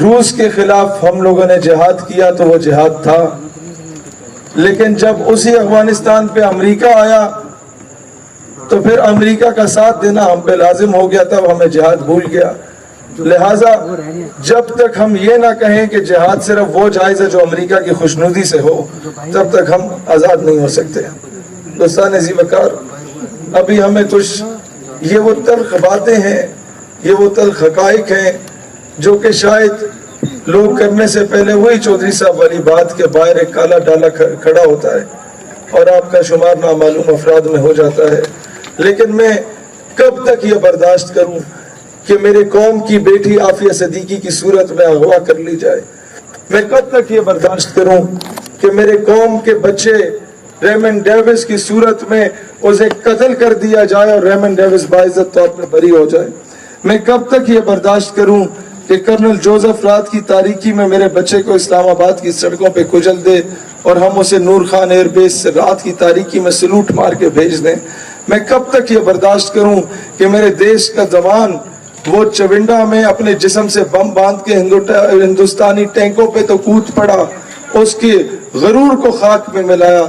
روس کے خلاف ہم لوگوں نے جہاد کیا تو وہ جہاد تھا، لیکن جب اسی افغانستان پہ امریکہ آیا تو پھر امریکہ کا ساتھ دینا ہم پہ لازم ہو گیا، تب ہمیں جہاد بھول گیا۔ لہٰذا جب تک ہم یہ نہ کہیں کہ جہاد صرف وہ جائز ہے جو امریکہ کی خوشنودی سے ہو، تب تک ہم آزاد نہیں ہو سکتے۔ دوستان عزیز وقار، ابھی ہمیں کچھ یہ وہ تلخ باتیں ہیں، یہ وہ تلخ حقائق ہیں جو کہ شاید لوگ کرنے سے پہلے وہی چودھری صاحب والی بات کے باہر ایک کالا ڈالا کھڑا ہوتا ہے اور آپ کا شمار نامعلوم افراد میں ہو جاتا ہے۔ لیکن میں کب تک یہ برداشت کروں کہ میرے قوم کی بیٹی عافیہ صدیقی کی صورت میں اغوا کر لی جائے؟ میں کب تک یہ برداشت کروں کہ میرے قوم کے بچے ریمن ڈیوس کی صورت میں اسے قتل کر دیا جائے اور ریمن ڈیوس باعزت طور پر بری ہو جائے؟ میں کب تک یہ برداشت کروں کہ کرنل جوزف رات کی تاریکی میں میرے بچے کو اسلام آباد کی سڑکوں پہ کچل دے اور ہم اسے نور خان ایئر بیس سے رات کی تاریکی میں سلوٹ مار کے بھیج دیں؟ میں کب تک یہ برداشت کروں کہ میرے دیش کا جوان وہ چونڈا میں اپنے جسم سے بم باندھ کے ہندوستانی ٹینکوں پہ تو کود پڑا، اس کے غرور کو خاک میں ملایا؟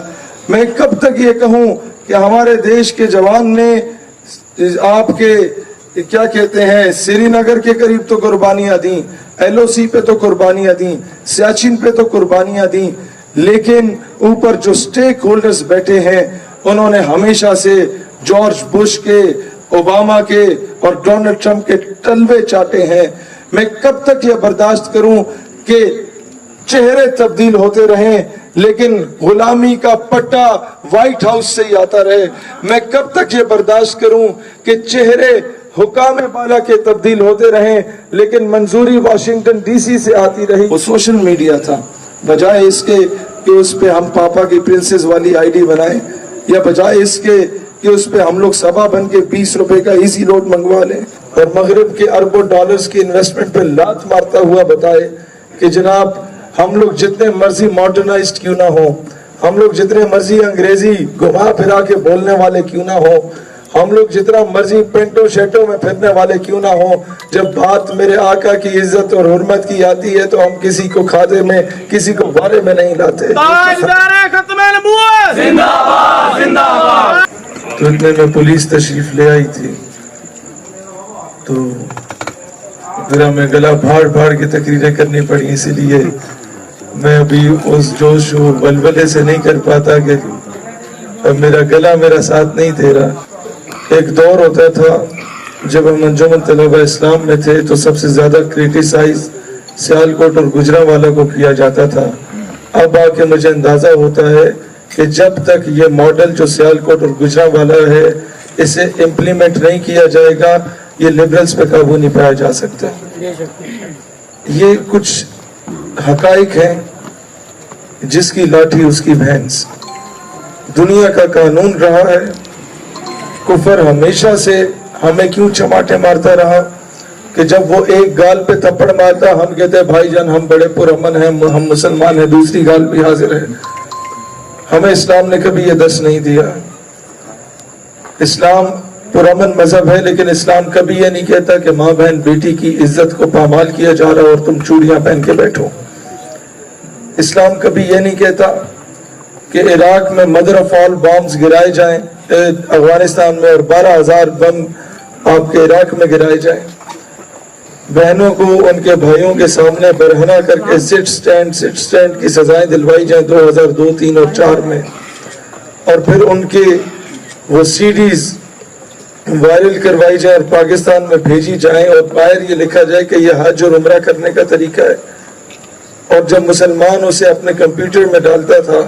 میں کب تک یہ کہوں کہ ہمارے دیش کے جوان نے آپ کے کیا کہتے ہیں سری نگر کے قریب تو قربانیاں دیں، ایل او سی پہ تو قربانیاں دیں، سیاچن پہ تو قربانیاں دیں، لیکن اوپر جو سٹیک ہولڈرز بیٹھے ہیں انہوں نے ہمیشہ سے جارج بش کے، اوباما کے اور ڈونلڈ ٹرمپ کے تلوے چاٹے ہیں۔ میں کب تک یہ برداشت کروں کہ چہرے تبدیل ہوتے رہیں لیکن غلامی کا پٹا وائٹ ہاؤس سے ہی آتا رہے؟ میں کب تک یہ برداشت کروں کہ چہرے حکام بالا کے تبدیل ہوتے رہیں لیکن منظوری واشنگٹن ڈی سی سے آتی رہی؟ وہ سوشل میڈیا تھا، بجائے اس کے کہ اس پہ ہم پاپا کی پرنسس والی آئی ڈی بنائیں، یا بجائے اس کے کہ اس پہ ہم لوگ سبا بن کے 20 روپے کا ایزی لوڈ منگوا لیں اور مغرب کے اربوں ڈالرز کی انویسٹمنٹ پہ لات مارتا ہوا بتائے کہ جناب ہم لوگ جتنے مرضی ماڈرنائزڈ کیوں نہ ہوں، ہم لوگ جتنے مرضی انگریزی گھما پھرا کے بولنے والے کیوں نہ ہوں، ہم لوگ جتنا مرضی پینٹو شیٹوں میں پھرنے والے کیوں نہ ہوں، جب بات میرے آقا کی عزت اور حرمت کی آتی ہے تو ہم کسی کو کھاتے میں، کسی کو بارے میں نہیں لاتے۔ تو اتنے میں پولیس تشریف لے آئی تھی، تو ذرا میں گلا بھاڑ بھاڑ کے تقریریں کرنی پڑی، اسی لیے میں ابھی اس جوش و ولولے سے نہیں کر پاتا کہ اب میرا گلا میرا ساتھ نہیں دے رہا۔ ایک دور ہوتا تھا جب ہم انجمن طلبہ اسلام میں تھے تو سب سے زیادہ کریٹیسائز سیالکوٹ اور گجرانوالہ کو کیا جاتا تھا۔ اب آ کے مجھے اندازہ ہوتا ہے کہ جب تک یہ ماڈل جو سیالکوٹ اور گجرانوالہ ہے اسے امپلیمنٹ نہیں کیا جائے گا، یہ لبرلز پہ قابو نہیں پایا جا سکتا۔ یہ کچھ حقائق ہیں، جس کی لاٹھی اس کی بھینس۔ دنیا کا قانون رہا ہے، کفر ہمیشہ سے ہمیں کیوں چماٹے مارتا رہا کہ جب وہ ایک گال پہ تھپڑ مارتا ہم کہتے بھائی جان ہم بڑے پرامن ہیں، ہم مسلمان ہیں، دوسری گال بھی حاضر ہے۔ ہمیں اسلام نے کبھی یہ درس نہیں دیا۔ اسلام پرامن مذہب ہے، لیکن اسلام کبھی یہ نہیں کہتا کہ ماں بہن بیٹی کی عزت کو پامال کیا جا رہا اور تم چوڑیاں پہن کے بیٹھو۔ اسلام کبھی یہ نہیں کہتا کہ عراق میں مدر آف آل بامز گرائے جائیں، افغانستان میں، اور 12,000 بم آپ کے عراق میں گرائے جائیں۔ بہنوں کو ان کے بھائیوں کے سامنے برہنہ کر کے سٹ سٹینڈ کی سزائیں دلوائی جائیں 2002، 3 اور 4 میں، اور پھر ان کے وہ سی ڈیز وائرل کروائی جائیں اور پاکستان میں بھیجی جائیں اور باہر یہ لکھا جائے کہ یہ حج اور عمرہ کرنے کا طریقہ ہے۔ اور جب مسلمان اسے اپنے کمپیوٹر میں ڈالتا تھا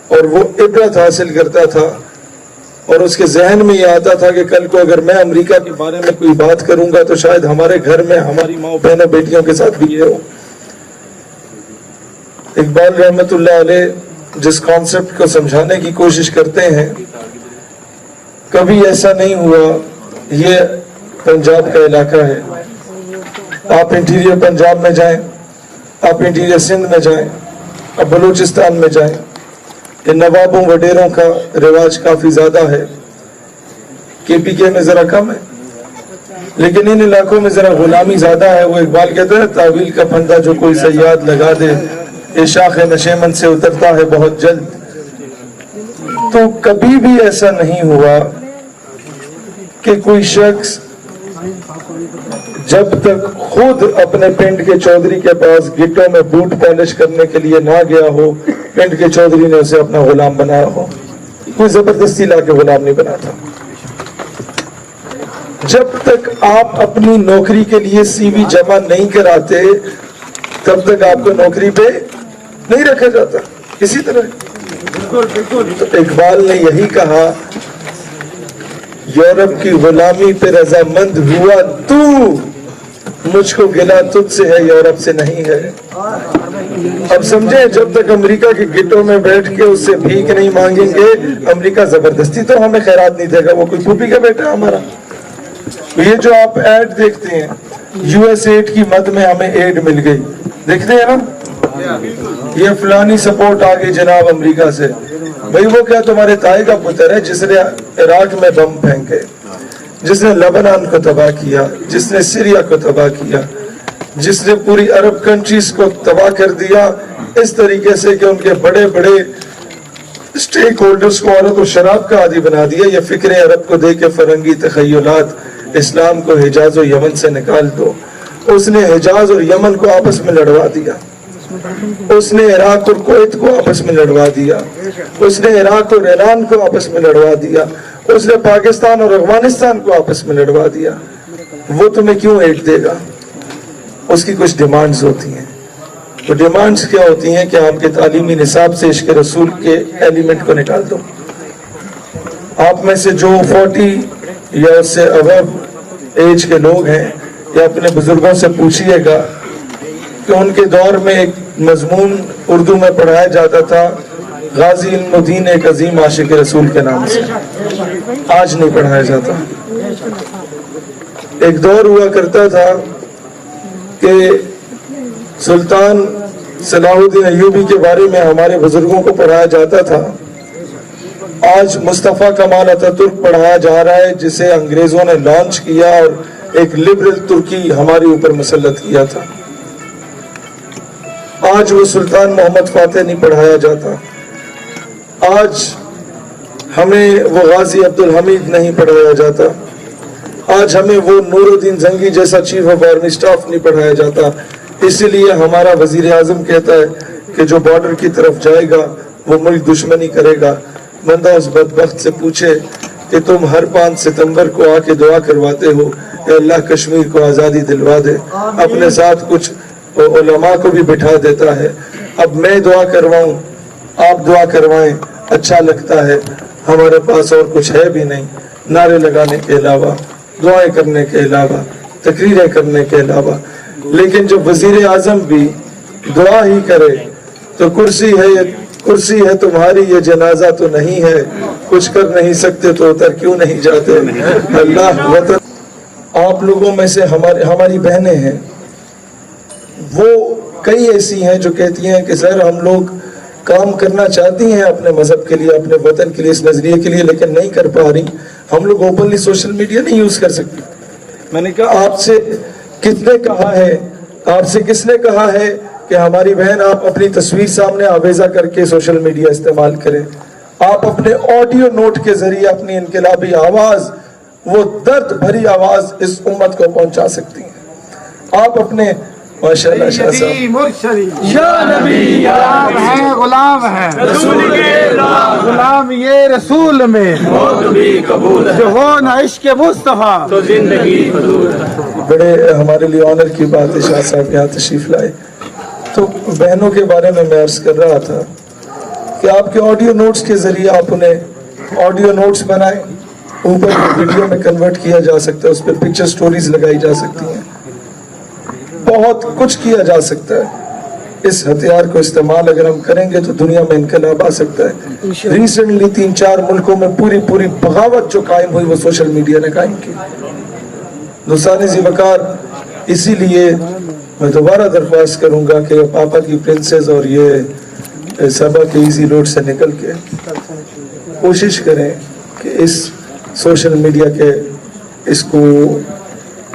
اور وہ عبرت حاصل کرتا تھا اور اس کے ذہن میں یہ آتا تھا کہ کل کو اگر میں امریکہ کے بارے میں کوئی بات کروں گا تو شاید ہمارے گھر میں ہماری ماں بہنوں بیٹیوں کے ساتھ بھی یہ ہو۔ اقبال رحمت اللہ علیہ جس کانسیپٹ کو سمجھانے کی کوشش کرتے ہیں، کبھی ایسا نہیں ہوا۔ یہ پنجاب کا علاقہ ہے، آپ انٹیریئر پنجاب میں جائیں، آپ انٹیریئر سندھ میں جائیں، آپ بلوچستان میں جائیں، یہ نوابوں وڈیروں کا رواج کافی زیادہ ہے۔ کے پی کے میں ذرا کم ہے، لیکن ان علاقوں میں ذرا غلامی زیادہ ہے. وہ اقبال کہتا ہے تعویل کا پھندا جو کوئی صیاد لگا دے یہ شاخ نشیمن سے اترتا ہے بہت جلد. تو کبھی بھی ایسا نہیں ہوا کہ کوئی شخص جب تک خود اپنے پنڈ کے چودھری کے پاس گٹوں میں بوٹ پالش کرنے کے لیے نہ گیا ہو, پنڈ کے چودھری نے اسے اپنا غلام بنایا ہو. کوئی زبردستی لا کے غلام نہیں بنا تھا. جب تک آپ اپنی نوکری کے لیے سی وی جمع نہیں کراتے تب تک آپ کو نوکری پہ نہیں رکھا جاتا. اسی طرح تو اقبال نے یہی کہا یورپ کی غلامی پہ رضامند ہوا تو, مجھ کو گلا تجھ سے ہے یورپ سے نہیں ہے. اب سمجھیں جب تک امریکہ کے گٹوں میں بیٹھ کے اس سے بھیک نہیں مانگیں گے, امریکہ زبردستی تو ہمیں خیرات نہیں دے گا. وہ کوئی پھوپھی کا بیٹا ہمارا. یہ جو آپ ایڈ دیکھتے ہیں یو ایس ایڈ کی مد میں ہمیں ایڈ مل گئی, دیکھتے ہیں نا, یہ فلانی سپورٹ آ گئی جناب امریکہ سے. بھئی وہ کیا تمہارے تائی کا پتر ہے جس نے عراق میں بم پھینکے, جس نے لبنان کو تباہ کیا, جس نے سیریا کو تباہ کیا, جس نے پوری عرب کنٹریز کو تباہ کر دیا اس طریقے سے کہ ان کے بڑے بڑے اسٹیک ہولڈرز کو عورت و شراب کا عادی بنا دیا. یہ فکر عرب کو دے کے فرنگی تخیلات, اسلام کو حجاز و یمن سے نکال دو. اس نے حجاز اور یمن کو آپس میں لڑوا دیا, اس نے عراق اور کویت کو آپس میں لڑوا دیا, اس نے عراق اور ایران کو آپس میں لڑوا دیا, اس نے پاکستان اور افغانستان کو آپس میں لڑوا دیا. وہ تمہیں کیوں ایڈ دے گا؟ اس کی کچھ ڈیمانڈز ہوتی ہیں. وہ ڈیمانڈز کیا ہوتی ہیں کہ آپ کے تعلیمی نصاب سے عشق رسول کے ایلیمنٹ کو نکال دو. آپ میں سے جو 40 یا اس سے ابو ایج کے لوگ ہیں یا اپنے بزرگوں سے پوچھئے گا کہ ان کے دور میں ایک مضمون اردو میں پڑھایا جاتا تھا غازی علم الدین ایک عظیم عاشق رسول کے نام سے. آج نہیں پڑھایا جاتا. ایک دور ہوا کرتا تھا کہ سلطان صلاح الدین ایوبی کے بارے میں ہمارے بزرگوں کو پڑھایا جاتا تھا. آج مصطفیٰ کمال اتاترک پڑھایا جا رہا ہے جسے انگریزوں نے لانچ کیا اور ایک لبرل ترکی ہمارے اوپر مسلط کیا تھا. آج وہ سلطان محمد فاتح نہیں پڑھایا جاتا. آج ہمیں وہ غازی عبدالحمید نہیں پڑھایا جاتا. آج ہمیں وہ نور الدین زنگی جیسا چیف آف آرمی سٹاف نہیں پڑھایا جاتا. اسی لیے ہمارا وزیر اعظم کہتا ہے کہ جو بارڈر کی طرف جائے گا وہ ملک دشمنی کرے گا. بندہ اس بدبخت سے پوچھے کہ تم ہر 5 ستمبر کو آ کے دعا کرواتے ہو کہ اللہ کشمیر کو آزادی دلوا دے, اپنے ساتھ کچھ علماء کو بھی بٹھا دیتا ہے. اب میں دعا کرواؤں, آپ دعا کروائیں, اچھا لگتا ہے. ہمارے پاس اور کچھ ہے بھی نہیں نعرے لگانے کے علاوہ, دعائیں کرنے کے علاوہ, تقریریں کرنے کے علاوہ. لیکن جب وزیر اعظم بھی دعا ہی کرے تو کرسی ہے تمہاری یہ جنازہ تو نہیں ہے, کچھ کر نہیں سکتے تو اتر کیوں نہیں جاتے. اللہ وطن. آپ لوگوں میں سے ہماری بہنیں ہیں, وہ کئی ایسی ہیں جو کہتی ہیں کہ سر ہم لوگ کام کرنا چاہتی ہیں اپنے مذہب کے لیے, اپنے وطن کے لیے, اس نظریے کے لیے, لیکن نہیں کر پا رہی. ہم لوگ اوپنلی سوشل میڈیا نہیں یوز کر سکتے. میں نے کہا آپ سے کتنے کہا ہے, آپ سے کس نے کہا ہے کہ ہماری بہن آپ اپنی تصویر سامنے آویزہ کر کے سوشل میڈیا استعمال کریں. آپ اپنے آڈیو نوٹ کے ذریعے اپنی انقلابی آواز, وہ درد بھری آواز اس امت کو پہنچا سکتی ہیں. آپ اپنے ماشاءاللہ شاہ صاحب یا نبی آپ ہیں غلام ہیں غلام یہ رسول میں جو ہو نہ عشق مصطفیٰ تو زندگی بڑے ہمارے لیے آنر کی بات ہے شاہ صاحب یہاں تشریف لائے. تو بہنوں کے بارے میں عرض کر رہا تھا کہ آپ کے آڈیو نوٹس کے ذریعے آپ انہیں آڈیو نوٹس بنائیں, اوپر ویڈیو میں کنورٹ کیا جا سکتا ہے, اس پہ پکچر سٹوریز لگائی جا سکتی ہیں, بہت کچھ کیا جا سکتا ہے. اس ہتھیار کو استعمال اگر ہم کریں گے تو دنیا میں انقلاب آ سکتا ہے. ریسنٹلی 3-4 ملکوں میں پوری بغاوت جو قائم ہوئی وہ سوشل میڈیا نے قائم کی. دوستان ذی وقار, اسی لیے میں دوبارہ درخواست کروں گا کہ پاپا کی پرنسز اور یہ سبا کے ایزی روڈ سے نکل کے کوشش کریں کہ اس سوشل میڈیا کے اس کو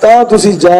ਤਾਂ ਤੁਸੀਂ ਜਾ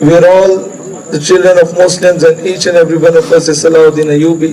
we are all the children of Muslims and each and every one of us is Salahuddin Ayyubi।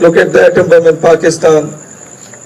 look at the atom bomb in Pakistan।